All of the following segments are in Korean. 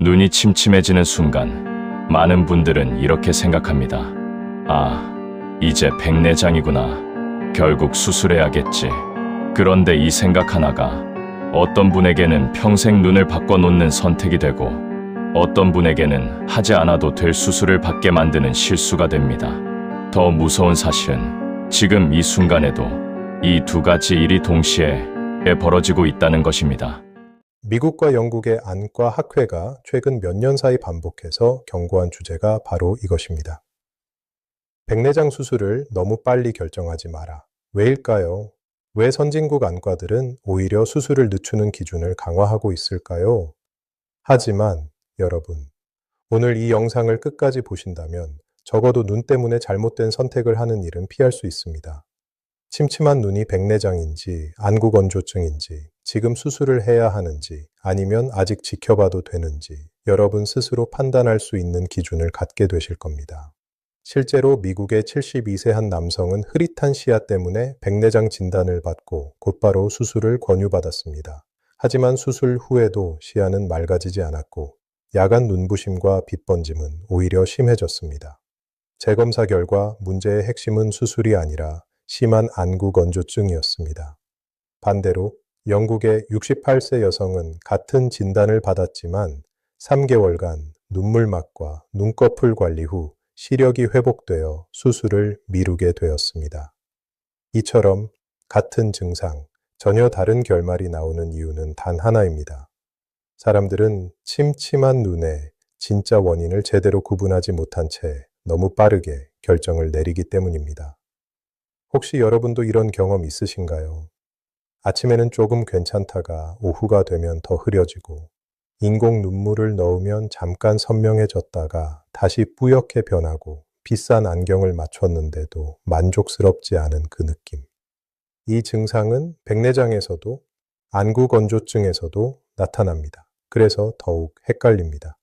눈이 침침해지는 순간 많은 분들은 이렇게 생각합니다. 아, 이제 백내장이구나. 결국 수술해야겠지. 그런데 이 생각 하나가 어떤 분에게는 평생 눈을 바꿔놓는 선택이 되고 어떤 분에게는 하지 않아도 될 수술을 받게 만드는 실수가 됩니다. 더 무서운 사실은 지금 이 순간에도 이 두 가지 일이 동시에 벌어지고 있다는 것입니다. 미국과 영국의 안과 학회가 최근 몇 년 사이 반복해서 경고한 주제가 바로 이것입니다. 백내장 수술을 너무 빨리 결정하지 마라. 왜일까요? 왜 선진국 안과들은 오히려 수술을 늦추는 기준을 강화하고 있을까요? 하지만 여러분, 오늘 이 영상을 끝까지 보신다면 적어도 눈 때문에 잘못된 선택을 하는 일은 피할 수 있습니다. 침침한 눈이 백내장인지 안구건조증인지 지금 수술을 해야 하는지 아니면 아직 지켜봐도 되는지 여러분 스스로 판단할 수 있는 기준을 갖게 되실 겁니다. 실제로 미국의 72세 한 남성은 흐릿한 시야 때문에 백내장 진단을 받고 곧바로 수술을 권유받았습니다. 하지만 수술 후에도 시야는 맑아지지 않았고 야간 눈부심과 빛번짐은 오히려 심해졌습니다. 재검사 결과 문제의 핵심은 수술이 아니라 심한 안구건조증이었습니다. 반대로 영국의 68세 여성은 같은 진단을 받았지만 3개월간 눈물막과 눈꺼풀 관리 후 시력이 회복되어 수술을 미루게 되었습니다. 이처럼 같은 증상, 전혀 다른 결말이 나오는 이유는 단 하나입니다. 사람들은 침침한 눈의 진짜 원인을 제대로 구분하지 못한 채 너무 빠르게 결정을 내리기 때문입니다. 혹시 여러분도 이런 경험 있으신가요? 아침에는 조금 괜찮다가 오후가 되면 더 흐려지고 인공 눈물을 넣으면 잠깐 선명해졌다가 다시 뿌옇게 변하고 비싼 안경을 맞췄는데도 만족스럽지 않은 그 느낌. 이 증상은 백내장에서도 안구건조증에서도 나타납니다. 그래서 더욱 헷갈립니다.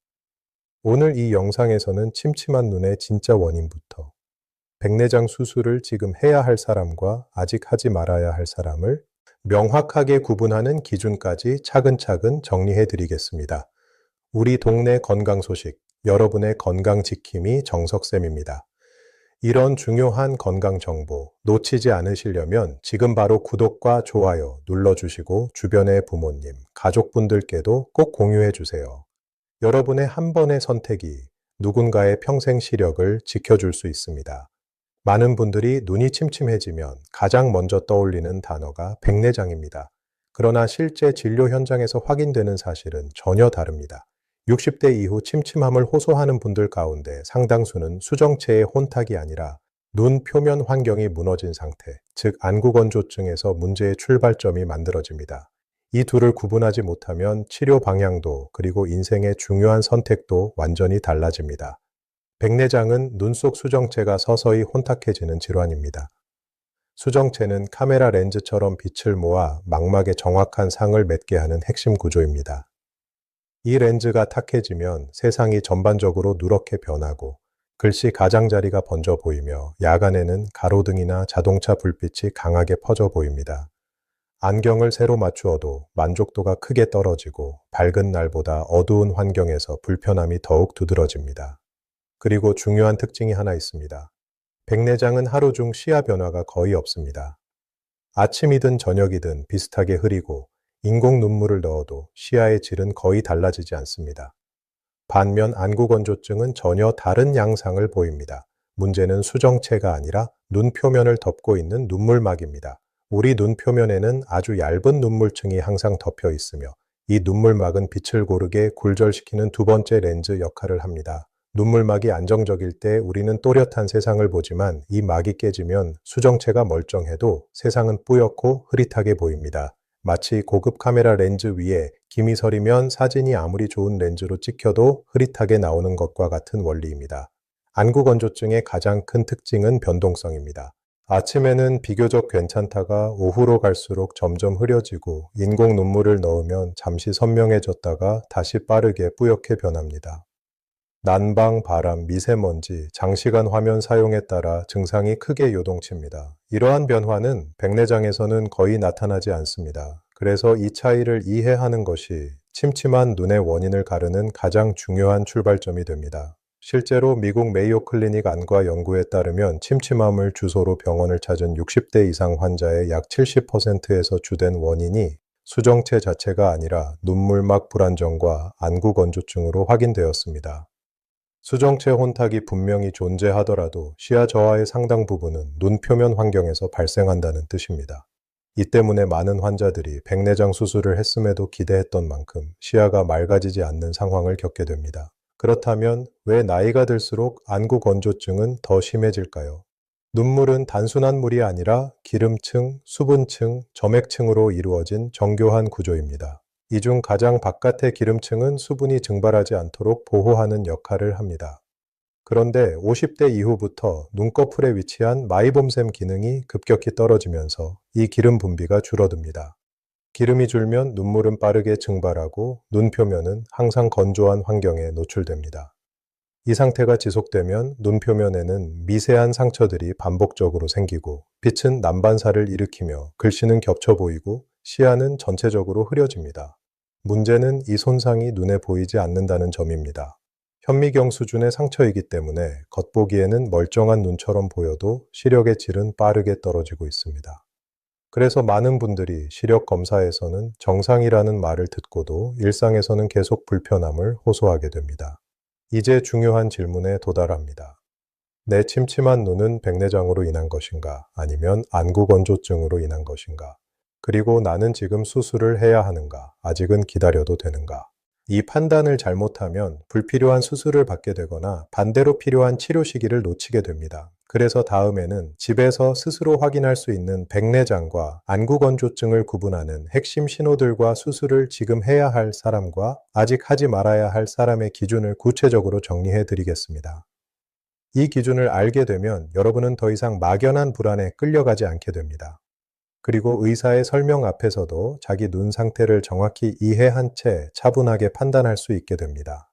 오늘 이 영상에서는 침침한 눈의 진짜 원인부터 백내장 수술을 지금 해야 할 사람과 아직 하지 말아야 할 사람을 명확하게 구분하는 기준까지 차근차근 정리해 드리겠습니다. 우리 동네 건강 소식, 여러분의 건강 지킴이 정석쌤입니다. 이런 중요한 건강 정보 놓치지 않으시려면 지금 바로 구독과 좋아요 눌러주시고 주변의 부모님, 가족분들께도 꼭 공유해 주세요. 여러분의 한 번의 선택이 누군가의 평생 시력을 지켜줄 수 있습니다. 많은 분들이 눈이 침침해지면 가장 먼저 떠올리는 단어가 백내장입니다. 그러나 실제 진료 현장에서 확인되는 사실은 전혀 다릅니다. 60대 이후 침침함을 호소하는 분들 가운데 상당수는 수정체의 혼탁이 아니라 눈 표면 환경이 무너진 상태, 즉 안구건조증에서 문제의 출발점이 만들어집니다. 이 둘을 구분하지 못하면 치료 방향도 그리고 인생의 중요한 선택도 완전히 달라집니다. 백내장은 눈 속 수정체가 서서히 혼탁해지는 질환입니다. 수정체는 카메라 렌즈처럼 빛을 모아 망막에 정확한 상을 맺게 하는 핵심 구조입니다. 이 렌즈가 탁해지면 세상이 전반적으로 누렇게 변하고 글씨 가장자리가 번져 보이며 야간에는 가로등이나 자동차 불빛이 강하게 퍼져 보입니다. 안경을 새로 맞추어도 만족도가 크게 떨어지고 밝은 날보다 어두운 환경에서 불편함이 더욱 두드러집니다. 그리고 중요한 특징이 하나 있습니다. 백내장은 하루 중 시야 변화가 거의 없습니다. 아침이든 저녁이든 비슷하게 흐리고 인공 눈물을 넣어도 시야의 질은 거의 달라지지 않습니다. 반면 안구건조증은 전혀 다른 양상을 보입니다. 문제는 수정체가 아니라 눈 표면을 덮고 있는 눈물막입니다. 우리 눈 표면에는 아주 얇은 눈물층이 항상 덮여 있으며 이 눈물막은 빛을 고르게 굴절시키는 두 번째 렌즈 역할을 합니다. 눈물막이 안정적일 때 우리는 또렷한 세상을 보지만 이 막이 깨지면 수정체가 멀쩡해도 세상은 뿌옇고 흐릿하게 보입니다. 마치 고급 카메라 렌즈 위에 김이 서리면 사진이 아무리 좋은 렌즈로 찍혀도 흐릿하게 나오는 것과 같은 원리입니다. 안구건조증의 가장 큰 특징은 변동성입니다. 아침에는 비교적 괜찮다가 오후로 갈수록 점점 흐려지고 인공 눈물을 넣으면 잠시 선명해졌다가 다시 빠르게 뿌옇게 변합니다. 난방, 바람, 미세먼지, 장시간 화면 사용에 따라 증상이 크게 요동칩니다. 이러한 변화는 백내장에서는 거의 나타나지 않습니다. 그래서 이 차이를 이해하는 것이 침침한 눈의 원인을 가르는 가장 중요한 출발점이 됩니다. 실제로 미국 메이오 클리닉 안과 연구에 따르면 침침함을 주소로 병원을 찾은 60대 이상 환자의 약 70%에서 주된 원인이 수정체 자체가 아니라 눈물막 불안정과 안구 건조증으로 확인되었습니다. 수정체 혼탁이 분명히 존재하더라도 시야 저하의 상당 부분은 눈 표면 환경에서 발생한다는 뜻입니다. 이 때문에 많은 환자들이 백내장 수술을 했음에도 기대했던 만큼 시야가 맑아지지 않는 상황을 겪게 됩니다. 그렇다면 왜 나이가 들수록 안구 건조증은 더 심해질까요? 눈물은 단순한 물이 아니라 기름층, 수분층, 점액층으로 이루어진 정교한 구조입니다. 이 중 가장 바깥의 기름층은 수분이 증발하지 않도록 보호하는 역할을 합니다. 그런데 50대 이후부터 눈꺼풀에 위치한 마이봄샘 기능이 급격히 떨어지면서 이 기름 분비가 줄어듭니다. 기름이 줄면 눈물은 빠르게 증발하고 눈 표면은 항상 건조한 환경에 노출됩니다. 이 상태가 지속되면 눈 표면에는 미세한 상처들이 반복적으로 생기고 빛은 난반사를 일으키며 글씨는 겹쳐 보이고 시야는 전체적으로 흐려집니다. 문제는 이 손상이 눈에 보이지 않는다는 점입니다. 현미경 수준의 상처이기 때문에 겉보기에는 멀쩡한 눈처럼 보여도 시력의 질은 빠르게 떨어지고 있습니다. 그래서 많은 분들이 시력 검사에서는 정상이라는 말을 듣고도 일상에서는 계속 불편함을 호소하게 됩니다. 이제 중요한 질문에 도달합니다. 내 침침한 눈은 백내장으로 인한 것인가? 아니면 안구 건조증으로 인한 것인가? 그리고 나는 지금 수술을 해야 하는가? 아직은 기다려도 되는가? 이 판단을 잘못하면 불필요한 수술을 받게 되거나 반대로 필요한 치료 시기를 놓치게 됩니다. 그래서 다음에는 집에서 스스로 확인할 수 있는 백내장과 안구 건조증을 구분하는 핵심 신호들과 수술을 지금 해야 할 사람과 아직 하지 말아야 할 사람의 기준을 구체적으로 정리해 드리겠습니다. 이 기준을 알게 되면 여러분은 더 이상 막연한 불안에 끌려가지 않게 됩니다. 그리고 의사의 설명 앞에서도 자기 눈 상태를 정확히 이해한 채 차분하게 판단할 수 있게 됩니다.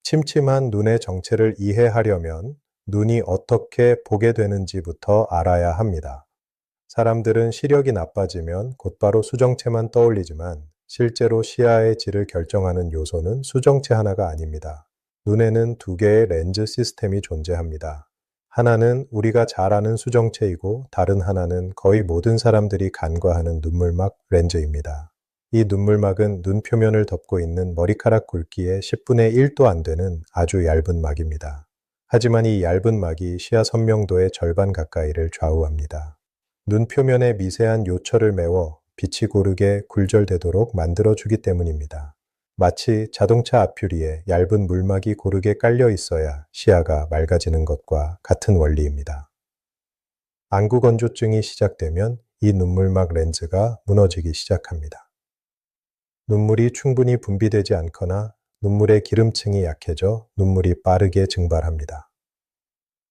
침침한 눈의 정체를 이해하려면 눈이 어떻게 보게 되는지부터 알아야 합니다. 사람들은 시력이 나빠지면 곧바로 수정체만 떠올리지만 실제로 시야의 질을 결정하는 요소는 수정체 하나가 아닙니다. 눈에는 두 개의 렌즈 시스템이 존재합니다. 하나는 우리가 잘 아는 수정체이고 다른 하나는 거의 모든 사람들이 간과하는 눈물막 렌즈입니다. 이 눈물막은 눈 표면을 덮고 있는 머리카락 굵기의 10분의 1도 안 되는 아주 얇은 막입니다. 하지만 이 얇은 막이 시야 선명도의 절반 가까이를 좌우합니다. 눈 표면에 미세한 요철을 메워 빛이 고르게 굴절되도록 만들어주기 때문입니다. 마치 자동차 앞유리에 얇은 물막이 고르게 깔려 있어야 시야가 맑아지는 것과 같은 원리입니다. 안구 건조증이 시작되면 이 눈물막 렌즈가 무너지기 시작합니다. 눈물이 충분히 분비되지 않거나 눈물의 기름층이 약해져 눈물이 빠르게 증발합니다.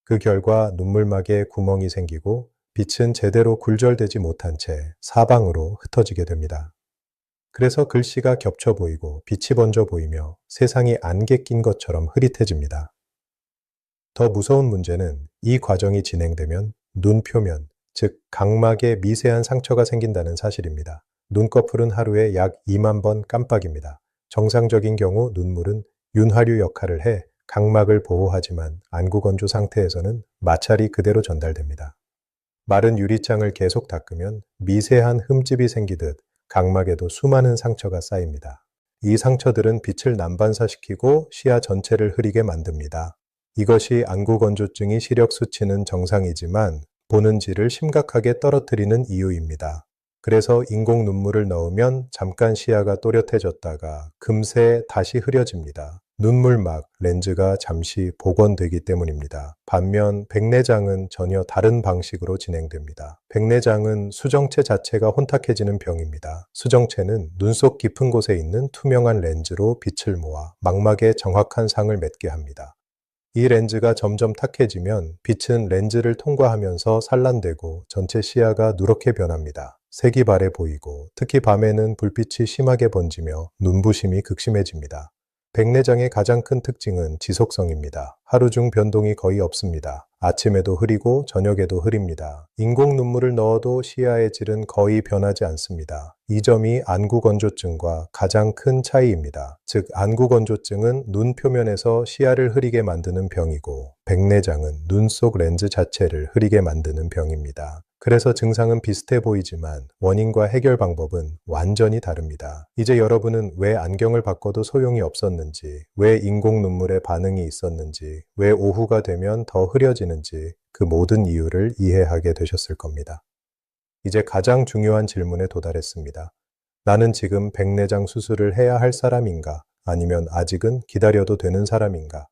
그 결과 눈물막에 구멍이 생기고 빛은 제대로 굴절되지 못한 채 사방으로 흩어지게 됩니다. 그래서 글씨가 겹쳐 보이고 빛이 번져 보이며 세상이 안개 낀 것처럼 흐릿해집니다. 더 무서운 문제는 이 과정이 진행되면 눈 표면, 즉 각막에 미세한 상처가 생긴다는 사실입니다. 눈꺼풀은 하루에 약 2만 번 깜빡입니다. 정상적인 경우 눈물은 윤활유 역할을 해 각막을 보호하지만 안구 건조 상태에서는 마찰이 그대로 전달됩니다. 마른 유리창을 계속 닦으면 미세한 흠집이 생기듯 각막에도 수많은 상처가 쌓입니다. 이 상처들은 빛을 난반사시키고 시야 전체를 흐리게 만듭니다. 이것이 안구 건조증이 시력 수치는 정상이지만 보는 질을 심각하게 떨어뜨리는 이유입니다. 그래서 인공 눈물을 넣으면 잠깐 시야가 또렷해졌다가 금세 다시 흐려집니다. 눈물막, 렌즈가 잠시 복원되기 때문입니다. 반면 백내장은 전혀 다른 방식으로 진행됩니다. 백내장은 수정체 자체가 혼탁해지는 병입니다. 수정체는 눈속 깊은 곳에 있는 투명한 렌즈로 빛을 모아 망막에 정확한 상을 맺게 합니다. 이 렌즈가 점점 탁해지면 빛은 렌즈를 통과하면서 산란되고 전체 시야가 누렇게 변합니다. 색이 바래 보이고 특히 밤에는 불빛이 심하게 번지며 눈부심이 극심해집니다. 백내장의 가장 큰 특징은 지속성입니다. 하루 중 변동이 거의 없습니다. 아침에도 흐리고 저녁에도 흐립니다. 인공 눈물을 넣어도 시야의 질은 거의 변하지 않습니다. 이 점이 안구건조증과 가장 큰 차이입니다. 즉, 안구건조증은 눈 표면에서 시야를 흐리게 만드는 병이고, 백내장은 눈 속 렌즈 자체를 흐리게 만드는 병입니다. 그래서 증상은 비슷해 보이지만 원인과 해결 방법은 완전히 다릅니다. 이제 여러분은 왜 안경을 바꿔도 소용이 없었는지, 왜 인공 눈물에 반응이 있었는지, 왜 오후가 되면 더 흐려지는지 그 모든 이유를 이해하게 되셨을 겁니다. 이제 가장 중요한 질문에 도달했습니다. 나는 지금 백내장 수술을 해야 할 사람인가? 아니면 아직은 기다려도 되는 사람인가?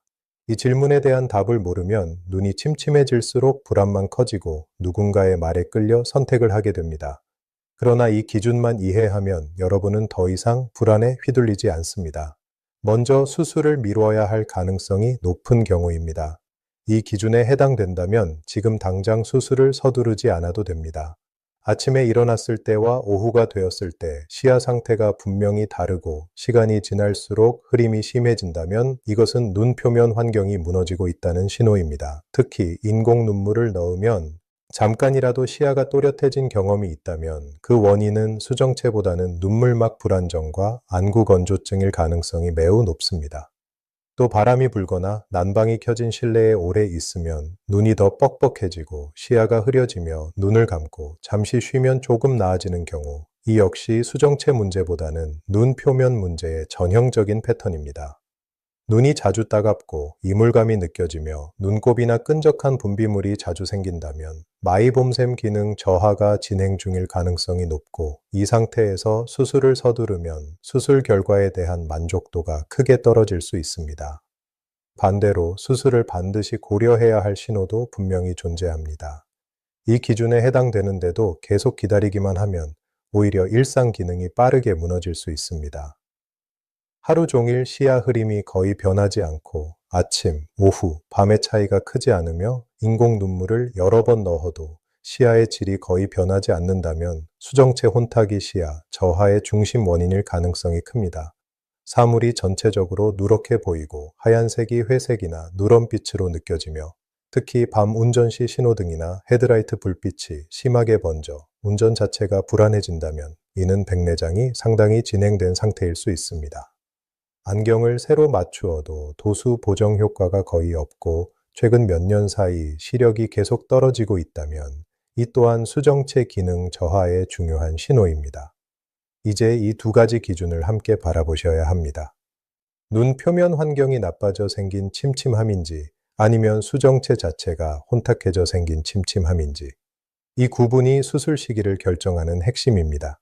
이 질문에 대한 답을 모르면 눈이 침침해질수록 불안만 커지고 누군가의 말에 끌려 선택을 하게 됩니다. 그러나 이 기준만 이해하면 여러분은 더 이상 불안에 휘둘리지 않습니다. 먼저 수술을 미뤄야 할 가능성이 높은 경우입니다. 이 기준에 해당된다면 지금 당장 수술을 서두르지 않아도 됩니다. 아침에 일어났을 때와 오후가 되었을 때 시야 상태가 분명히 다르고 시간이 지날수록 흐림이 심해진다면 이것은 눈 표면 환경이 무너지고 있다는 신호입니다. 특히 인공 눈물을 넣으면 잠깐이라도 시야가 또렷해진 경험이 있다면 그 원인은 수정체보다는 눈물막 불안정과 안구 건조증일 가능성이 매우 높습니다. 또 바람이 불거나 난방이 켜진 실내에 오래 있으면 눈이 더 뻑뻑해지고 시야가 흐려지며 눈을 감고 잠시 쉬면 조금 나아지는 경우, 이 역시 수정체 문제보다는 눈 표면 문제의 전형적인 패턴입니다. 눈이 자주 따갑고 이물감이 느껴지며 눈곱이나 끈적한 분비물이 자주 생긴다면 마이봄샘 기능 저하가 진행 중일 가능성이 높고, 이 상태에서 수술을 서두르면 수술 결과에 대한 만족도가 크게 떨어질 수 있습니다. 반대로 수술을 반드시 고려해야 할 신호도 분명히 존재합니다. 이 기준에 해당되는데도 계속 기다리기만 하면 오히려 일상 기능이 빠르게 무너질 수 있습니다. 하루 종일 시야 흐림이 거의 변하지 않고 아침, 오후, 밤의 차이가 크지 않으며 인공 눈물을 여러 번 넣어도 시야의 질이 거의 변하지 않는다면 수정체 혼탁이 시야 저하의 중심 원인일 가능성이 큽니다. 사물이 전체적으로 누렇게 보이고 하얀색이 회색이나 누런빛으로 느껴지며, 특히 밤 운전 시 신호등이나 헤드라이트 불빛이 심하게 번져 운전 자체가 불안해진다면 이는 백내장이 상당히 진행된 상태일 수 있습니다. 안경을 새로 맞추어도 도수 보정 효과가 거의 없고 최근 몇 년 사이 시력이 계속 떨어지고 있다면 이 또한 수정체 기능 저하의 중요한 신호입니다. 이제 이 두 가지 기준을 함께 바라보셔야 합니다. 눈 표면 환경이 나빠져 생긴 침침함인지 아니면 수정체 자체가 혼탁해져 생긴 침침함인지, 이 구분이 수술 시기를 결정하는 핵심입니다.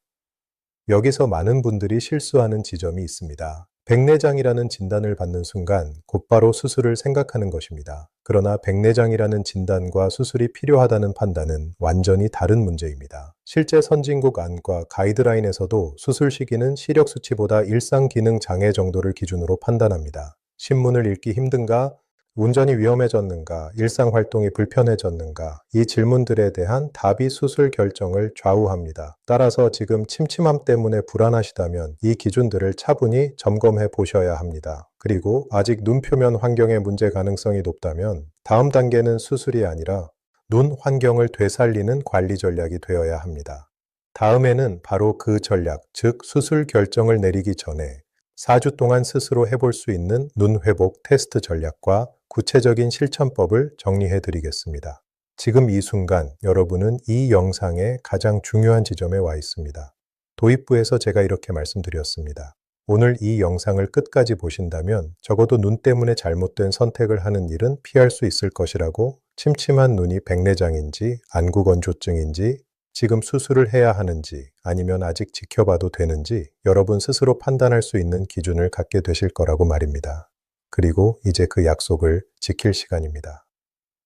여기서 많은 분들이 실수하는 지점이 있습니다. 백내장이라는 진단을 받는 순간 곧바로 수술을 생각하는 것입니다. 그러나 백내장이라는 진단과 수술이 필요하다는 판단은 완전히 다른 문제입니다. 실제 선진국 안과 가이드라인에서도 수술 시기는 시력 수치보다 일상 기능 장애 정도를 기준으로 판단합니다. 신문을 읽기 힘든가? 운전이 위험해졌는가? 일상 활동이 불편해졌는가? 이 질문들에 대한 답이 수술 결정을 좌우합니다. 따라서 지금 침침함 때문에 불안하시다면 이 기준들을 차분히 점검해 보셔야 합니다. 그리고 아직 눈 표면 환경의 문제 가능성이 높다면 다음 단계는 수술이 아니라 눈 환경을 되살리는 관리 전략이 되어야 합니다. 다음에는 바로 그 전략, 즉 수술 결정을 내리기 전에 4주 동안 스스로 해볼 수 있는 눈 회복 테스트 전략과 구체적인 실천법을 정리해 드리겠습니다. 지금 이 순간 여러분은 이 영상의 가장 중요한 지점에 와 있습니다. 도입부에서 제가 이렇게 말씀드렸습니다. 오늘 이 영상을 끝까지 보신다면 적어도 눈 때문에 잘못된 선택을 하는 일은 피할 수 있을 것이라고, 침침한 눈이 백내장인지 안구건조증인지 지금 수술을 해야 하는지 아니면 아직 지켜봐도 되는지 여러분 스스로 판단할 수 있는 기준을 갖게 되실 거라고 말입니다. 그리고 이제 그 약속을 지킬 시간입니다.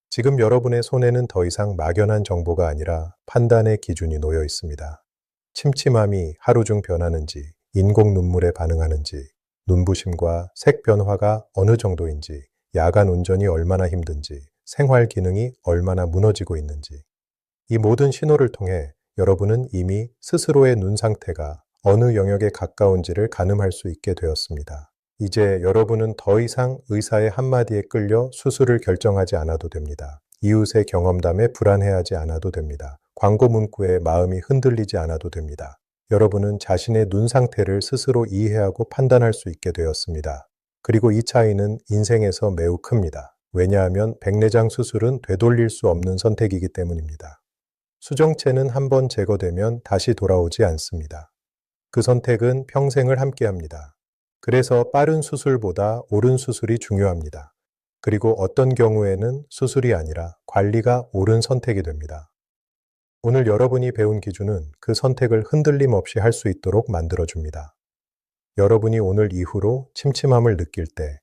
지금 여러분의 손에는 더 이상 막연한 정보가 아니라 판단의 기준이 놓여 있습니다. 침침함이 하루 중 변하는지, 인공 눈물에 반응하는지, 눈부심과 색 변화가 어느 정도인지, 야간 운전이 얼마나 힘든지, 생활 기능이 얼마나 무너지고 있는지, 이 모든 신호를 통해 여러분은 이미 스스로의 눈 상태가 어느 영역에 가까운지를 가늠할 수 있게 되었습니다. 이제 여러분은 더 이상 의사의 한마디에 끌려 수술을 결정하지 않아도 됩니다. 이웃의 경험담에 불안해하지 않아도 됩니다. 광고 문구에 마음이 흔들리지 않아도 됩니다. 여러분은 자신의 눈 상태를 스스로 이해하고 판단할 수 있게 되었습니다. 그리고 이 차이는 인생에서 매우 큽니다. 왜냐하면 백내장 수술은 되돌릴 수 없는 선택이기 때문입니다. 수정체는 한번 제거되면 다시 돌아오지 않습니다. 그 선택은 평생을 함께합니다. 그래서 빠른 수술보다 옳은 수술이 중요합니다. 그리고 어떤 경우에는 수술이 아니라 관리가 옳은 선택이 됩니다. 오늘 여러분이 배운 기준은 그 선택을 흔들림 없이 할 수 있도록 만들어줍니다. 여러분이 오늘 이후로 침침함을 느낄 때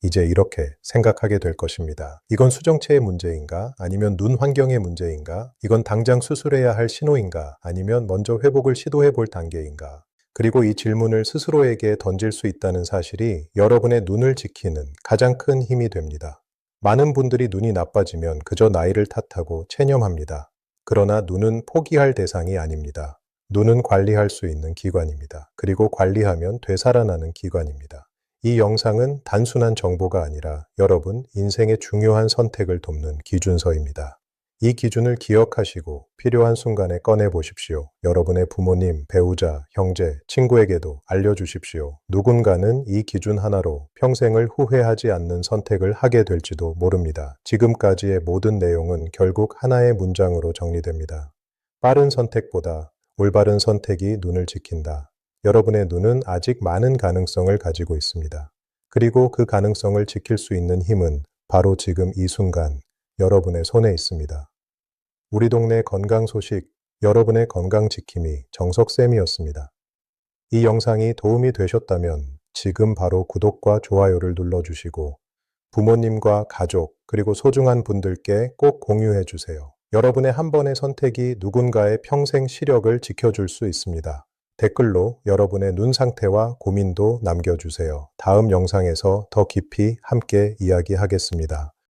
이제 이렇게 생각하게 될 것입니다. 이건 수정체의 문제인가? 아니면 눈 환경의 문제인가? 이건 당장 수술해야 할 신호인가? 아니면 먼저 회복을 시도해 볼 단계인가? 그리고 이 질문을 스스로에게 던질 수 있다는 사실이 여러분의 눈을 지키는 가장 큰 힘이 됩니다. 많은 분들이 눈이 나빠지면 그저 나이를 탓하고 체념합니다. 그러나 눈은 포기할 대상이 아닙니다. 눈은 관리할 수 있는 기관입니다. 그리고 관리하면 되살아나는 기관입니다. 이 영상은 단순한 정보가 아니라 여러분 인생의 중요한 선택을 돕는 기준서입니다. 이 기준을 기억하시고 필요한 순간에 꺼내 보십시오. 여러분의 부모님, 배우자, 형제, 친구에게도 알려주십시오. 누군가는 이 기준 하나로 평생을 후회하지 않는 선택을 하게 될지도 모릅니다. 지금까지의 모든 내용은 결국 하나의 문장으로 정리됩니다. 빠른 선택보다 올바른 선택이 눈을 지킨다. 여러분의 눈은 아직 많은 가능성을 가지고 있습니다. 그리고 그 가능성을 지킬 수 있는 힘은 바로 지금 이 순간 여러분의 손에 있습니다. 우리 동네 건강 소식, 여러분의 건강 지킴이 정석쌤이었습니다. 이 영상이 도움이 되셨다면 지금 바로 구독과 좋아요를 눌러주시고 부모님과 가족 그리고 소중한 분들께 꼭 공유해 주세요. 여러분의 한 번의 선택이 누군가의 평생 시력을 지켜줄 수 있습니다. 댓글로 여러분의 눈 상태와 고민도 남겨주세요. 다음 영상에서 더 깊이 함께 이야기하겠습니다.